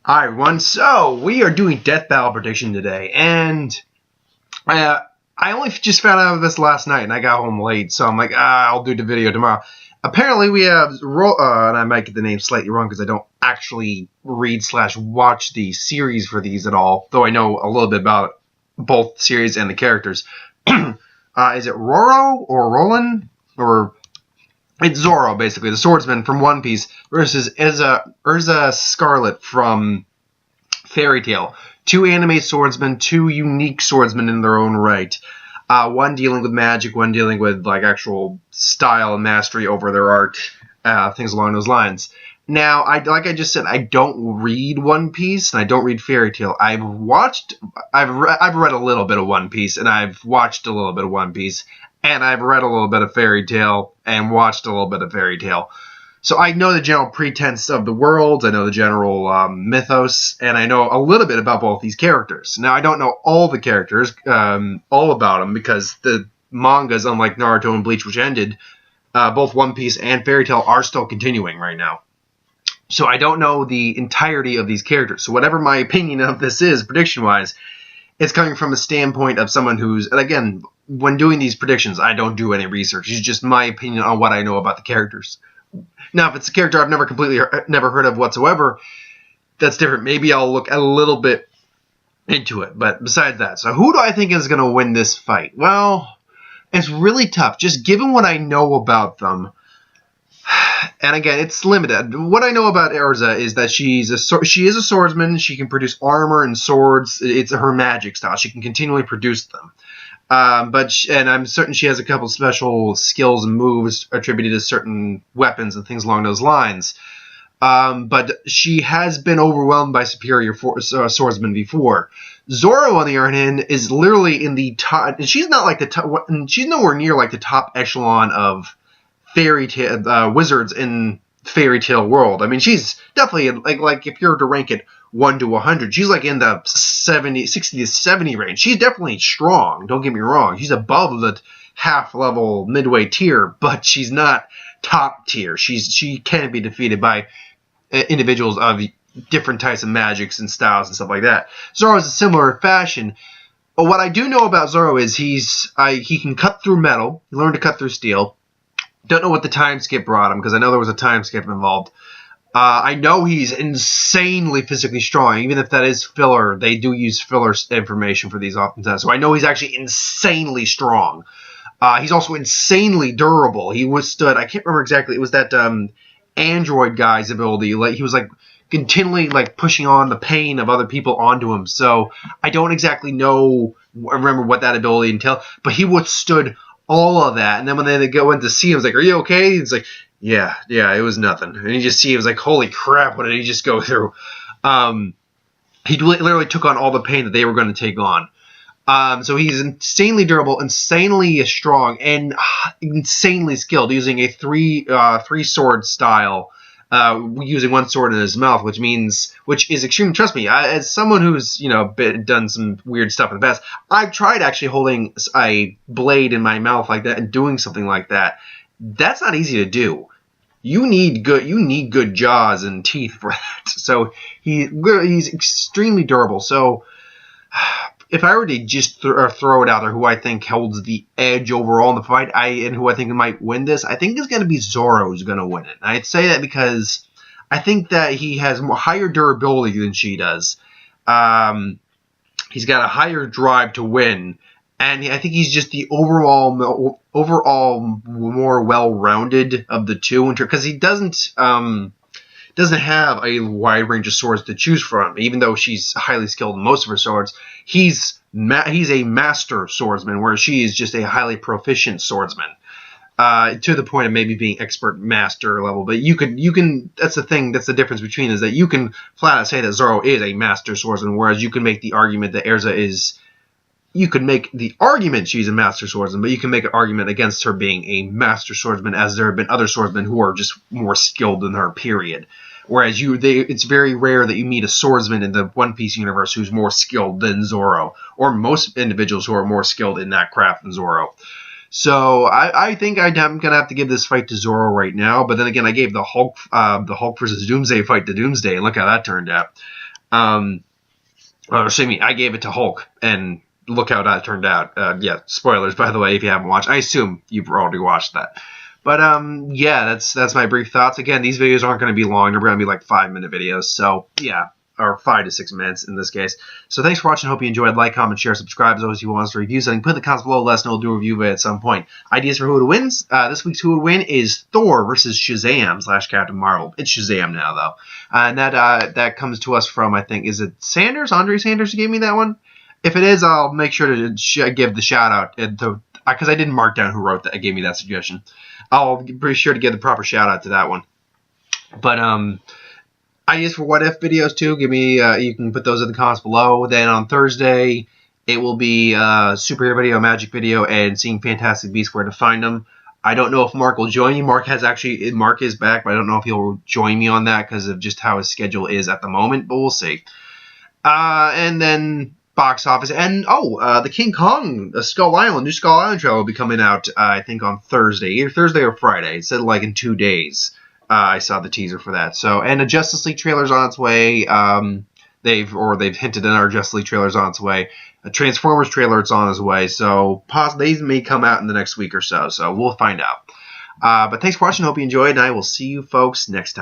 Hi everyone, so we are doing Deathbattle prediction today, and I only just found out of this last night, and I got home late, so I'm like, I'll do the video tomorrow. Apparently we have, and I might get the name slightly wrong because I don't actually read/watch the series for these at all, though I know a little bit about both series and the characters. Is it Roro or Roland? Or it's Zoro, basically, the swordsman from One Piece, versus Erza Scarlet from Fairy Tail. Two anime swordsmen, two unique swordsmen in their own right. One dealing with magic, one dealing with like actual style and mastery over their art, things along those lines. Now, like I just said, I don't read One Piece and I don't read Fairy Tail. I've read a little bit of One Piece and I've watched a little bit of One Piece. And I've read a little bit of Fairy Tail and watched a little bit of Fairy Tail. So I know the general pretense of the world, I know the general mythos, and I know a little bit about both these characters. Now, I don't know all the characters, all about them, because the mangas, unlike Naruto and Bleach, which ended, both One Piece and Fairy Tail are still continuing right now. So I don't know the entirety of these characters. So whatever my opinion of this is, prediction-wise, it's coming from a standpoint of someone who's, and again, when doing these predictions, I don't do any research. It's just my opinion on what I know about the characters. Now, if it's a character I've never heard of whatsoever, that's different. Maybe I'll look a little bit into it. But besides that, so who do I think is going to win this fight? Well, it's really tough. Just given what I know about them, and again, it's limited. What I know about Erza is that she is a swordsman. She can produce armor and swords. It's her magic style. She can continually produce them. And I'm certain she has a couple special skills and moves attributed to certain weapons and things along those lines. But she has been overwhelmed by superior swordsmen before. Zoro, on the other hand, is literally in the top. And she's not like the top. She's nowhere near like the top echelon of fairy tale wizards in Fairy Tail world. I mean, she's definitely like if you're to rank it 1 to 100, she's like in the 60 to 70 range. She's definitely strong. Don't get me wrong. She's above the half level midway tier, but she's not top tier. She can be defeated by individuals of different types of magics and styles and stuff like that. Zoro is a similar fashion. But what I do know about Zoro is he can cut through metal. He learned to cut through steel. Don't know what the time skip brought him, because I know there was a time skip involved. I know he's insanely physically strong, even if that is filler. They do use filler information for these oftentimes. So I know he's actually insanely strong. He's also insanely durable. He withstood, I can't remember exactly, it was that android guy's ability. Like he was like continually like pushing on the pain of other people onto him. So I don't exactly remember what that ability entailed, but he withstood all of that. And then when they go in to see him, it's like, are you okay? He's like, yeah, it was nothing. And you just see, it was like, holy crap, what did he just go through? He literally took on all the pain that they were going to take on. So he's insanely durable, insanely strong, and insanely skilled, using a three sword style, using one sword in his mouth, which is extreme. Trust me, as someone who's done some weird stuff in the past, I've tried actually holding a blade in my mouth like that and doing something like that. That's not easy to do. You need good jaws and teeth for that. So he's extremely durable. So if I were to just throw it out there, who I think holds the edge overall in the fight, and who I think might win this, I think it's going to be Zoro who's going to win it. And I'd say that because I think that he has higher durability than she does. He's got a higher drive to win, and I think he's just the overall more well-rounded of the two, because he doesn't have a wide range of swords to choose from. Even though she's highly skilled in most of her swords, he's a master swordsman, whereas she is just a highly proficient swordsman, to the point of maybe being expert master level. But you can. That's the thing. That's the difference between, is that you can flat out say that Zoro is a master swordsman, whereas you can make the argument that Erza is. You could make the argument she's a master swordsman, but you can make an argument against her being a master swordsman, as there have been other swordsmen who are just more skilled than her, period. Whereas it's very rare that you meet a swordsman in the One Piece universe who's more skilled than Zoro, or most individuals who are more skilled in that craft than Zoro. So I think I'm going to have to give this fight to Zoro right now, but then again, I gave the Hulk versus Doomsday fight to Doomsday, and look how that turned out. Excuse me, I gave it to Hulk, and look how that turned out. Yeah, spoilers, by the way, if you haven't watched. I assume you've already watched that. But yeah, that's my brief thoughts. Again, these videos aren't going to be long. They're going to be like 5-minute videos. So yeah, or 5 to 6 minutes in this case. So thanks for watching. Hope you enjoyed. Like, comment, share, subscribe. As always, if you want us to review something, put in the comments below. Let us know. We'll do a review of it at some point. Ideas for who would wins? This week's who would win is Thor versus Shazam / Captain Marvel. It's Shazam now though, and that comes to us from, I think, is it Sanders? Andre Sanders who gave me that one. If it is, I'll make sure to give the shout out because I didn't mark down who wrote that. Gave me that suggestion. I'll be sure to give the proper shout out to that one. But ideas for what if videos too. Give me you can put those in the comments below. Then on Thursday it will be superhero video, magic video, and seeing Fantastic Beasts, where to find them. I don't know if Mark will join me. Mark is back, but I don't know if he'll join me on that because of just how his schedule is at the moment. But we'll see. And then box office, and the King Kong, the Skull Island, new Skull Island trailer will be coming out, I think on Thursday, either Thursday or Friday. It said like in 2 days. I saw the teaser for that. So, and a Justice League trailer's on its way. They've hinted at our Justice League trailer's on its way. A Transformers trailer is on its way. So these may come out in the next week or so. So we'll find out. But thanks for watching. Hope you enjoyed, and I will see you folks next time.